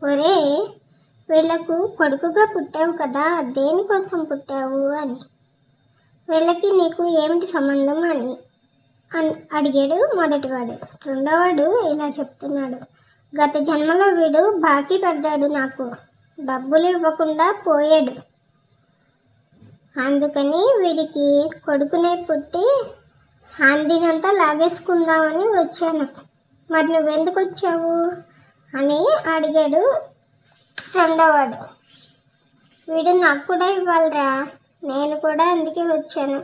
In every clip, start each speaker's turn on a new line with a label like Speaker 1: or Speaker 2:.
Speaker 1: ఒరే, వీళ్లకు కొడుకుగా పుట్టావు కదా, దేనికోసం పుట్టావు అని, వీళ్ళకి నీకు ఏమిటి సంబంధం అని అడిగాడు మొదటివాడు. రెండోవాడు ఇలా చెప్తున్నాడు, గత జన్మలో వీడు బాకీ పడ్డాడు, నాకు డబ్బులు ఇవ్వకుండా పోయాడు, అందుకని వీడికి కొడుకునే పుట్టి అందినంతా లాగేసుకుందామని వచ్చాను. మరి నువ్వెందుకు వచ్చావు అని అడిగాడు రెండోవాడు. వీడు నాకు కూడా ఇవ్వాలిరా, నేను కూడా అందుకే వచ్చాను,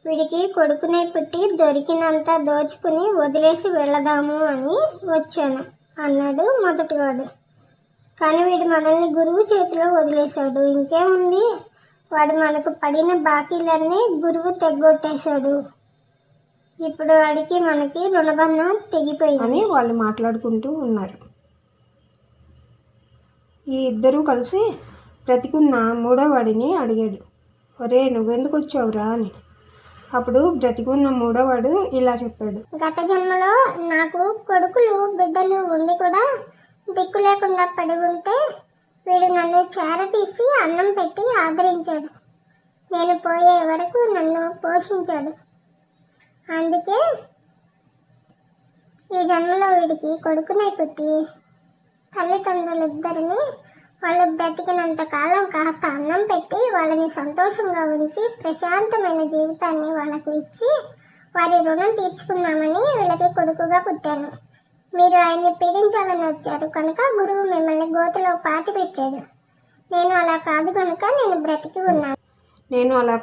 Speaker 1: వీడికి కొడుకునే పుట్టి దొరికినంత దోచుకుని వదిలేసి వెళదాము అని వచ్చాను అన్నాడు మొదటివాడు. కానీ వీడు మనల్ని గురువు చేతిలో వదిలేశాడు, ఇంకేముంది, వాడు మనకు పడిన బాకీలన్నీ గురువు తెగ్గొట్టేశాడు, ఇప్పుడు వాడికి మనకి రుణబంధం తెగిపోయింది
Speaker 2: అని వాళ్ళు మాట్లాడుకుంటూ ఉన్నారు. ఈ ఇద్దరూ కలిసి బ్రతికున్న మూడోవాడిని అడిగాడు, ఒరే నువ్వెందుకు వచ్చావురా అని. అప్పుడు బ్రతికున్న మూడోవాడు ఇలా చెప్పాడు,
Speaker 1: గత జన్మలో నాకు కొడుకులు బిడ్డలు ఉండి కూడా దిక్కు లేకుండా పడి ఉంటే వీడు నన్ను చేరతీసి అన్నం పెట్టి ఆదరించాడు, నేను పోయే వరకు నన్ను పోషించాడు, అందుకే ఈ జన్మలో వీడికి కొడుకునే పుట్టి తల్లిదండ్రులిద్దరిని వాళ్ళు బ్రతికినంత కాలం కాస్త అన్నం పెట్టి వాళ్ళని సంతోషంగా ఉంచి ప్రశాంతమైన జీవితాన్ని వాళ్ళకు ఇచ్చి వారి రుణం తీర్చుకుందామని వీళ్ళకి కొడుకుగా పుట్టాను. మీరు ఆయన్ని పీడించాలని వచ్చారు కనుక గురువు మిమ్మల్ని గోతులో పాతి పెట్టాడు, నేను అలా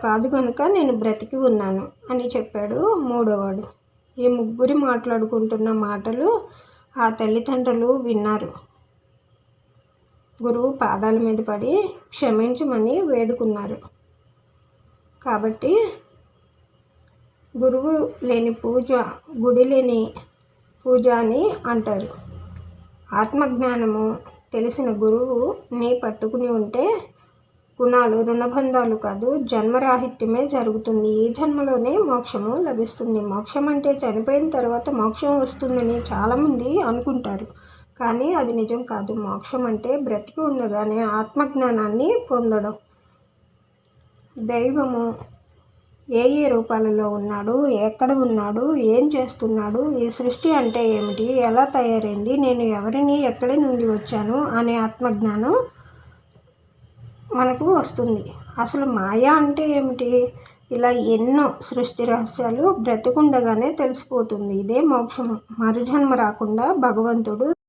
Speaker 1: కాదు కనుక నేను
Speaker 2: బ్రతికి ఉన్నాను అని చెప్పాడు మూడోవాడు. ఈ ముగ్గురి మాట్లాడుకుంటున్న మాటలు ఆ తల్లిదండ్రులు విన్నారు. గురువు పాదాల మీద పడి క్షమించమని వేడుకున్నారు. కాబట్టి గురువు లేని పూజ గుడి లేని పూజ అని అంటారు. ఆత్మజ్ఞానము తెలిసిన గురువుని పట్టుకుని ఉంటే గుణాలు రుణబంధాలు కాదు, జన్మరాహిత్యమే జరుగుతుంది. ఈ జన్మలోనే మోక్షము లభిస్తుంది. మోక్షం అంటే చనిపోయిన తర్వాత మోక్షం వస్తుందని చాలామంది అనుకుంటారు, కానీ అది నిజం కాదు. మోక్షం అంటే బ్రతికి ఉండగానే ఆత్మజ్ఞానాన్ని పొందడం. దైవము ఏ రూపాలలో ఉన్నాడు, ఎక్కడ ఉన్నాడు, ఏం చేస్తున్నాడు, ఈ సృష్టి అంటే ఏమిటి, ఎలా తయారైంది, నేను ఎవరిని, ఎక్కడి నుండి వచ్చాను అనే ఆత్మజ్ఞానం మనకు వస్తుంది. అసలు మాయ అంటే ఏమిటి, ఇలా ఎన్నో సృష్టి రహస్యాలు బ్రతికుండగానే తెలిసిపోతుంది. ఇదే మోక్షము. మరుజన్మ రాకుండా భగవంతుడు